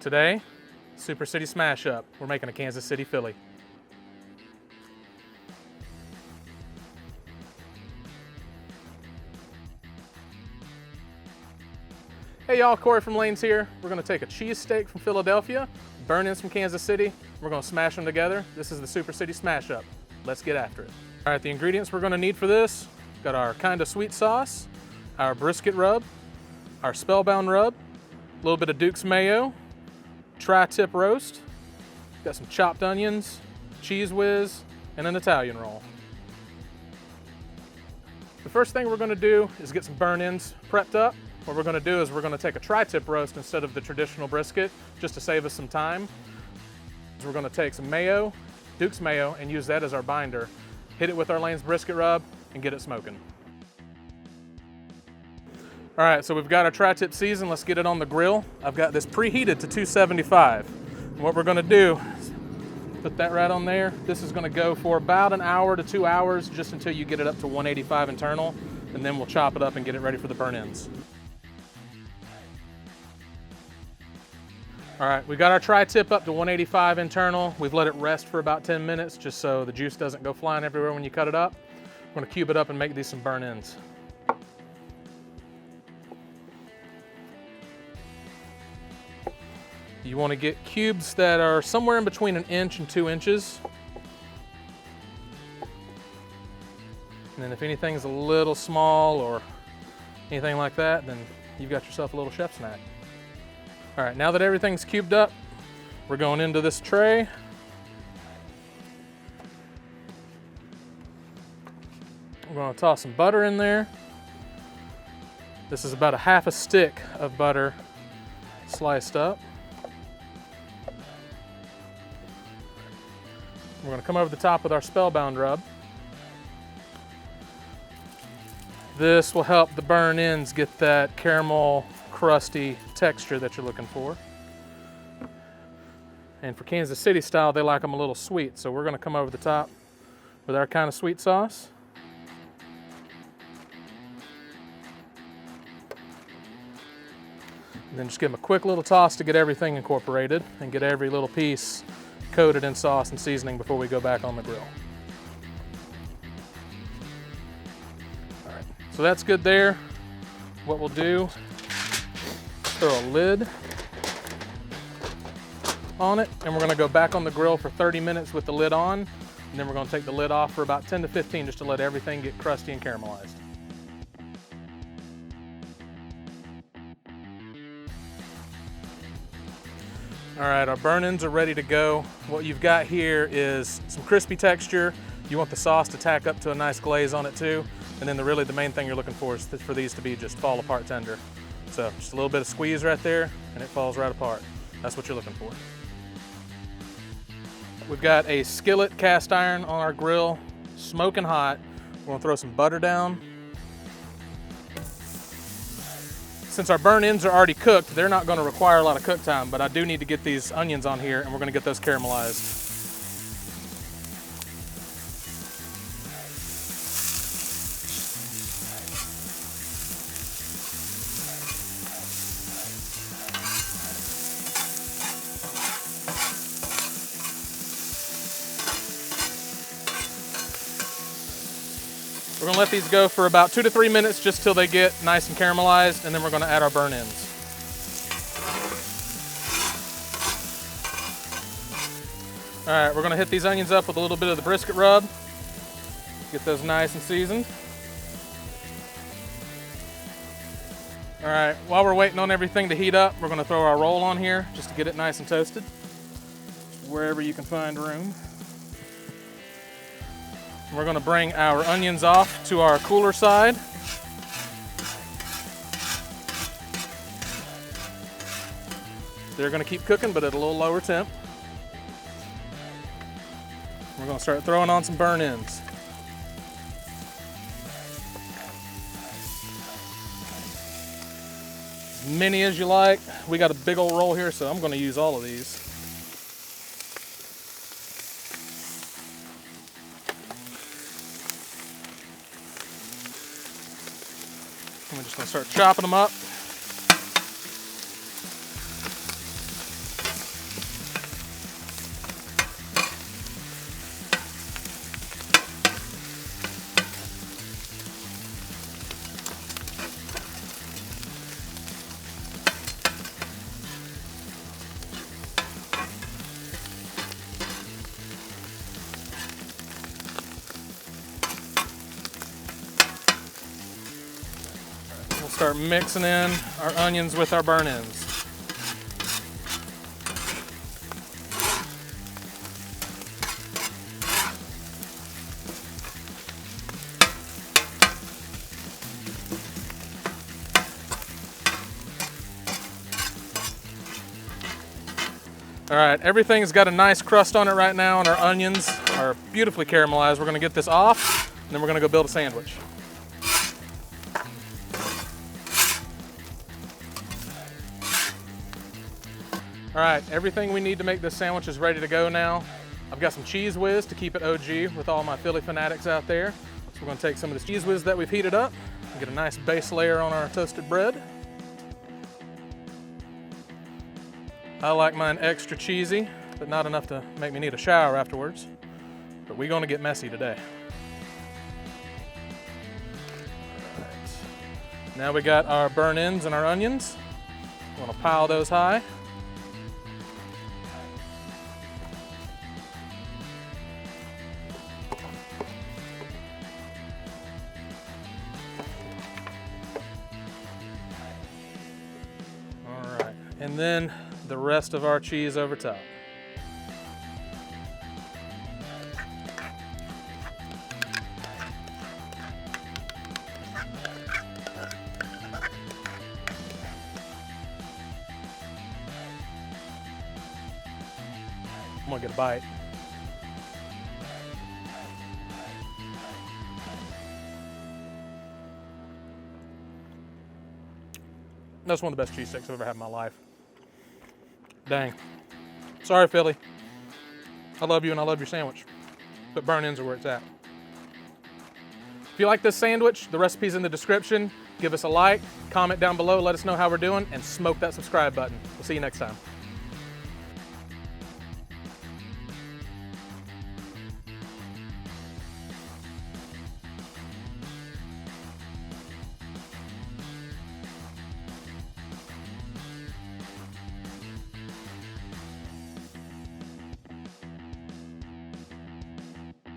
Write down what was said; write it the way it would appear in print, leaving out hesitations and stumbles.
Today, Super City Smash Up. We're making a Kansas City Philly. Hey y'all, Corey from Lanes here. We're gonna take a cheesesteak from Philadelphia, burn-ins from Kansas City, we're gonna smash them together. This is the Super City Smash Up. Let's get after it. All right, the ingredients we're gonna need for this, got our kinda sweet sauce, our brisket rub, our spellbound rub, a little bit of Duke's mayo, tri-tip roast, got some chopped onions, cheese whiz, and an Italian roll. The first thing we're gonna do is get some burn-ins prepped up. What we're gonna do is we're gonna take a tri-tip roast instead of the traditional brisket, just to save us some time. So we're gonna take some mayo, Duke's mayo, and use that as our binder. Hit it with our Lane's brisket rub and get it smoking. All right, so we've got our tri-tip seasoned. Let's get it on the grill. I've got this preheated to 275. And what we're gonna do is put that right on there. This is gonna go for about an hour to 2 hours, just until you get it up to 185 internal, and then we'll chop it up and get it ready for the burn-ins. All right, we got our tri-tip up to 185 internal. We've let it rest for about 10 minutes just so the juice doesn't go flying everywhere when you cut it up. We're gonna cube it up and make these some burn-ins. You wanna get cubes that are somewhere in between 1 inch and 2 inches. And then if anything's a little small or anything like that, then you've got yourself a little chef snack. All right, now that everything's cubed up, we're going into this tray. We're gonna toss some butter in there. This is about a half a stick of butter sliced up. We're gonna come over the top with our spellbound rub. This will help the burn-ins get that caramel crusty texture that you're looking for. And for Kansas City style, they like them a little sweet, so we're gonna come over the top with our kind of sweet sauce. And then just give them a quick little toss to get everything incorporated and get every little piece coated in sauce and seasoning before we go back on the grill. All right, so that's good there. What we'll do, throw a lid on it, and we're gonna go back on the grill for 30 minutes with the lid on, and then we're gonna take the lid off for about 10 to 15 just to let everything get crusty and caramelized. All right, our burn-ins are ready to go. What you've got here is some crispy texture. You want the sauce to tack up to a nice glaze on it too, and then really the main thing you're looking for is for these to be just fall apart tender. So just a little bit of squeeze right there and it falls right apart. That's what you're looking for. We've got a skillet cast iron on our grill, smoking hot. We're gonna throw some butter down. Since our burn-ins are already cooked, they're not gonna require a lot of cook time, but I do need to get these onions on here and we're gonna get those caramelized. We're gonna let these go for about 2 to 3 minutes just till they get nice and caramelized, and then we're gonna add our burn-ins. All right, we're gonna hit these onions up with a little bit of the brisket rub. Get those nice and seasoned. All right, while we're waiting on everything to heat up, we're gonna throw our roll on here just to get it nice and toasted, wherever you can find room. We're gonna bring our onions off to our cooler side. They're gonna keep cooking, but at a little lower temp. We're gonna start throwing on some burn-ins. As many as you like. We got a big old roll here, so I'm gonna use all of these. And we're just gonna start chopping them up. Start mixing in our onions with our burn ends. All right, everything's got a nice crust on it right now, and our onions are beautifully caramelized. We're gonna get this off, and then we're gonna go build a sandwich. All right, everything we need to make this sandwich is ready to go now. I've got some Cheese Whiz to keep it OG with all my Philly fanatics out there. So we're gonna take some of this Cheese Whiz that we've heated up and get a nice base layer on our toasted bread. I like mine extra cheesy, but not enough to make me need a shower afterwards. But we're gonna get messy today. All right. Now we got our burn ends and our onions. We're gonna pile those high. All right, and then the rest of our cheese over top. I'm gonna get a bite. That's one of the best cheesesteaks I've ever had in my life. Dang. Sorry, Philly. I love you and I love your sandwich, but burn ends are where it's at. If you like this sandwich, the recipe's in the description. Give us a like, comment down below, let us know how we're doing, and smoke that subscribe button. We'll see you next time.